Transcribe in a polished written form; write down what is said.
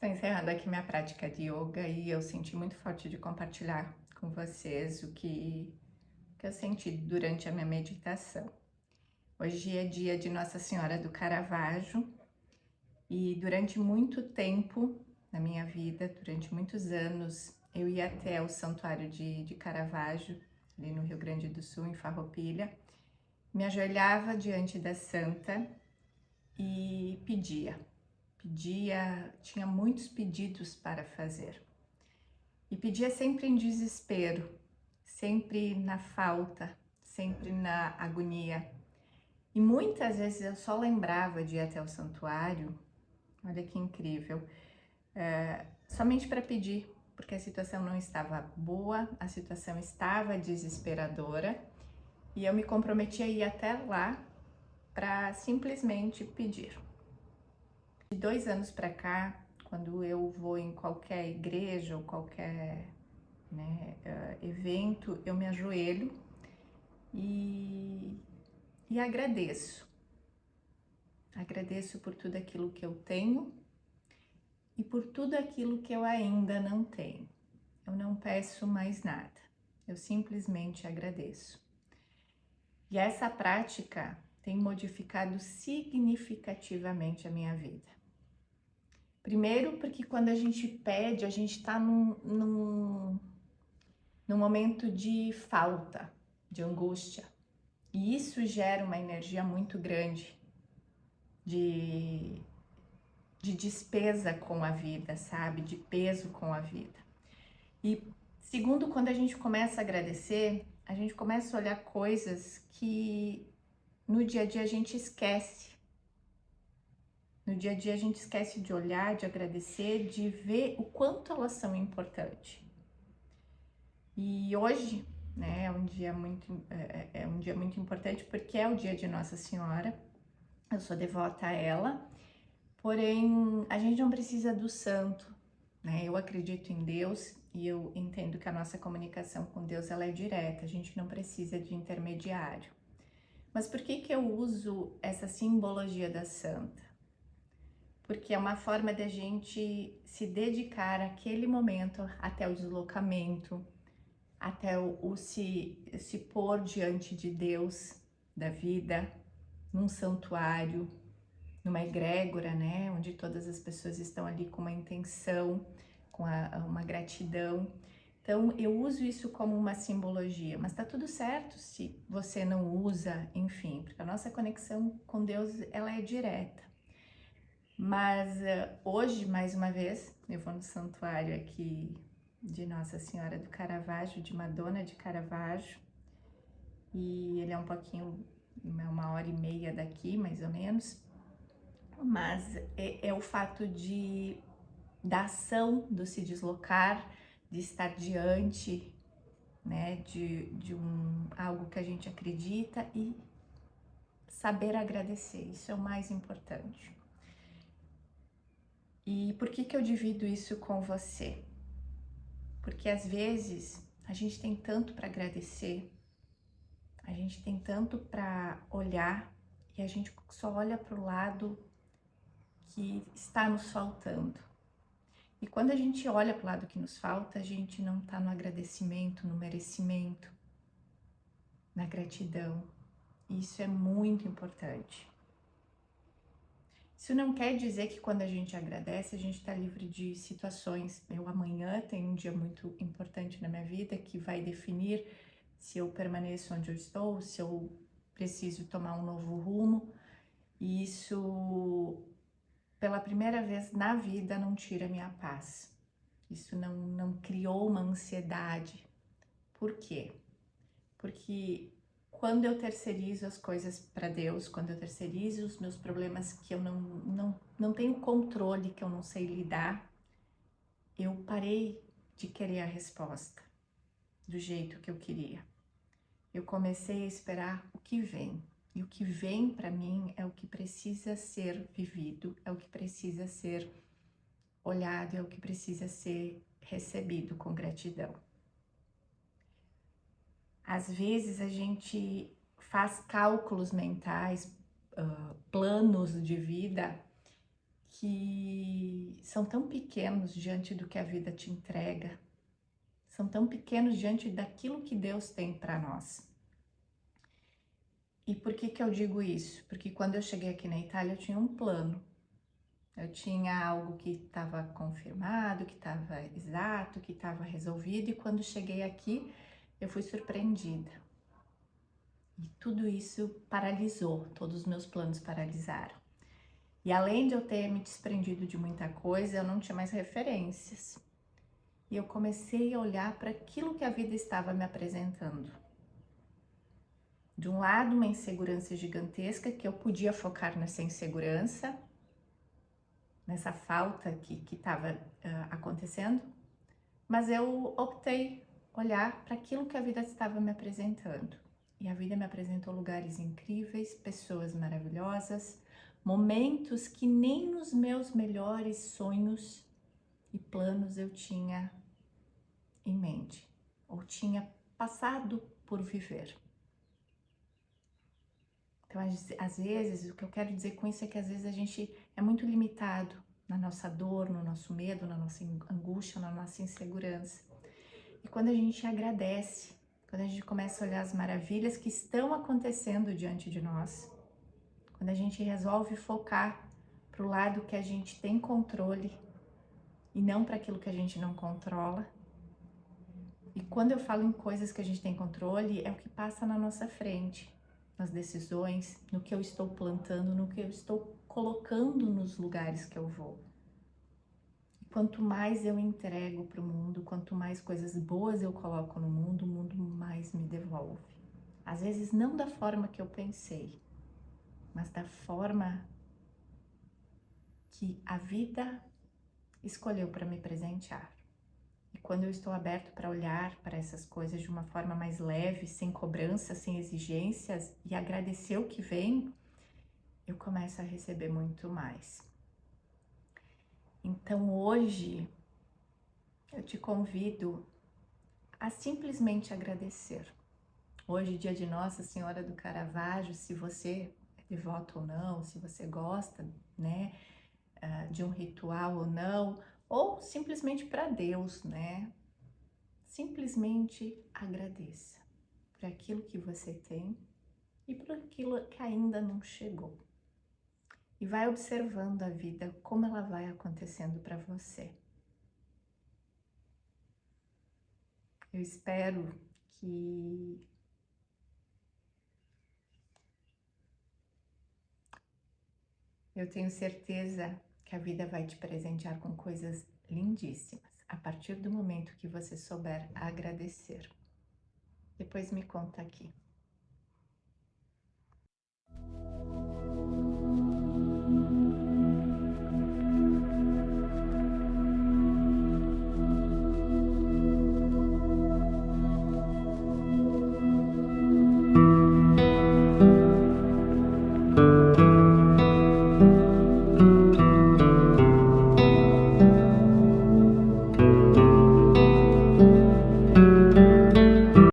Estou encerrando aqui minha prática de yoga e eu senti muito forte de compartilhar com vocês o que eu senti durante a minha meditação. Hoje é dia de Nossa Senhora do Caravaggio e durante muito tempo na minha vida, durante muitos anos, eu ia até o Santuário de Caravaggio, ali no Rio Grande do Sul, em Farroupilha, me ajoelhava diante da santa e pedia, tinha muitos pedidos para fazer. E pedia sempre em desespero, sempre na falta, sempre na agonia. E muitas vezes eu só lembrava de ir até o santuário, olha que incrível, somente para pedir, porque a situação não estava boa, a situação estava desesperadora, e eu me comprometi a ir até lá para simplesmente pedir. De 2 anos para cá, quando eu vou em qualquer igreja ou qualquer evento, eu me ajoelho e agradeço. Agradeço por tudo aquilo que eu tenho e por tudo aquilo que eu ainda não tenho. Eu não peço mais nada, eu simplesmente agradeço. E essa prática tem modificado significativamente a minha vida. Primeiro, porque quando a gente pede, a gente está num momento de falta, de angústia. E isso gera uma energia muito grande de despesa com a vida, sabe? De peso com a vida. E segundo, quando a gente começa a agradecer, a gente começa a olhar coisas que no dia a dia a gente esquece. No dia a dia a gente esquece de olhar, de agradecer, de ver o quanto elas são importantes. E hoje, né, é um dia muito importante porque é o dia de Nossa Senhora. Eu sou devota a ela, porém a gente não precisa do santo, né? Eu acredito em Deus e eu entendo que a nossa comunicação com Deus ela é direta, a gente não precisa de intermediário. Mas por que eu uso essa simbologia da santa? Porque é uma forma da gente se dedicar àquele momento, até o deslocamento, até o se pôr diante de Deus, da vida, num santuário, numa egrégora, né, onde todas as pessoas estão ali com uma intenção, com uma gratidão. Então, eu uso isso como uma simbologia, mas tá tudo certo se você não usa, enfim, porque a nossa conexão com Deus, ela é direta. Mas hoje, mais uma vez, eu vou no santuário aqui de Nossa Senhora do Caravaggio, de Madonna de Caravaggio, e ele é um pouquinho, 1h30 daqui, mais ou menos, mas é o fato da ação, do se deslocar, de estar diante, né, de algo que a gente acredita e saber agradecer, isso é o mais importante. E por que eu divido isso com você? Porque às vezes a gente tem tanto para agradecer, a gente tem tanto para olhar e a gente só olha para o lado que está nos faltando. E quando a gente olha para o lado que nos falta, a gente não está no agradecimento, no merecimento, na gratidão. Isso é muito importante. Isso não quer dizer que quando a gente agradece, a gente está livre de situações. Eu amanhã tenho um dia muito importante na minha vida que vai definir se eu permaneço onde eu estou, se eu preciso tomar um novo rumo. E isso, pela primeira vez na vida, não tira a minha paz. Isso não criou uma ansiedade. Por quê? Porque quando eu terceirizo as coisas para Deus, quando eu terceirizo os meus problemas que eu não tenho controle, que eu não sei lidar, eu parei de querer a resposta do jeito que eu queria. Eu comecei a esperar o que vem. E o que vem para mim é o que precisa ser vivido, é o que precisa ser olhado, é o que precisa ser recebido com gratidão. Às vezes a gente faz cálculos mentais, planos de vida que são tão pequenos diante do que a vida te entrega, são tão pequenos diante daquilo que Deus tem para nós. E por que eu digo isso? Porque quando eu cheguei aqui na Itália, eu tinha um plano. Eu tinha algo que estava confirmado, que estava exato, que estava resolvido, e quando cheguei aqui, eu fui surpreendida. E tudo isso paralisou, todos os meus planos paralisaram. E além de eu ter me desprendido de muita coisa, eu não tinha mais referências. E eu comecei a olhar para aquilo que a vida estava me apresentando. De um lado, uma insegurança gigantesca, que eu podia focar nessa insegurança, nessa falta que estava acontecendo, mas eu optei olhar para aquilo que a vida estava me apresentando. E a vida me apresentou lugares incríveis, pessoas maravilhosas, momentos que nem nos meus melhores sonhos e planos eu tinha em mente, ou tinha passado por viver. Então, às vezes, o que eu quero dizer com isso é que às vezes a gente é muito limitado na nossa dor, no nosso medo, na nossa angústia, na nossa insegurança. E quando a gente agradece, quando a gente começa a olhar as maravilhas que estão acontecendo diante de nós, quando a gente resolve focar para o lado que a gente tem controle e não para aquilo que a gente não controla. E quando eu falo em coisas que a gente tem controle, é o que passa na nossa frente, nas decisões, no que eu estou plantando, no que eu estou colocando nos lugares que eu vou. E quanto mais eu entrego para o mundo, quanto mais coisas boas eu coloco no mundo, o mundo mais me devolve. Às vezes não da forma que eu pensei, mas da forma que a vida escolheu para me presentear. E quando eu estou aberto para olhar para essas coisas de uma forma mais leve, sem cobrança, sem exigências e agradecer o que vem, eu começo a receber muito mais. Então hoje eu te convido a simplesmente agradecer. Hoje, dia de Nossa Senhora do Caravaggio, se você é devoto ou não, se você gosta, né, de um ritual ou simplesmente para Deus, né? Simplesmente agradeça por aquilo que você tem e por aquilo que ainda não chegou. E vai observando a vida, como ela vai acontecendo para você. Eu espero que eu tenho certeza que a vida vai te presentear com coisas lindíssimas, a partir do momento que você souber agradecer. Depois me conta aqui.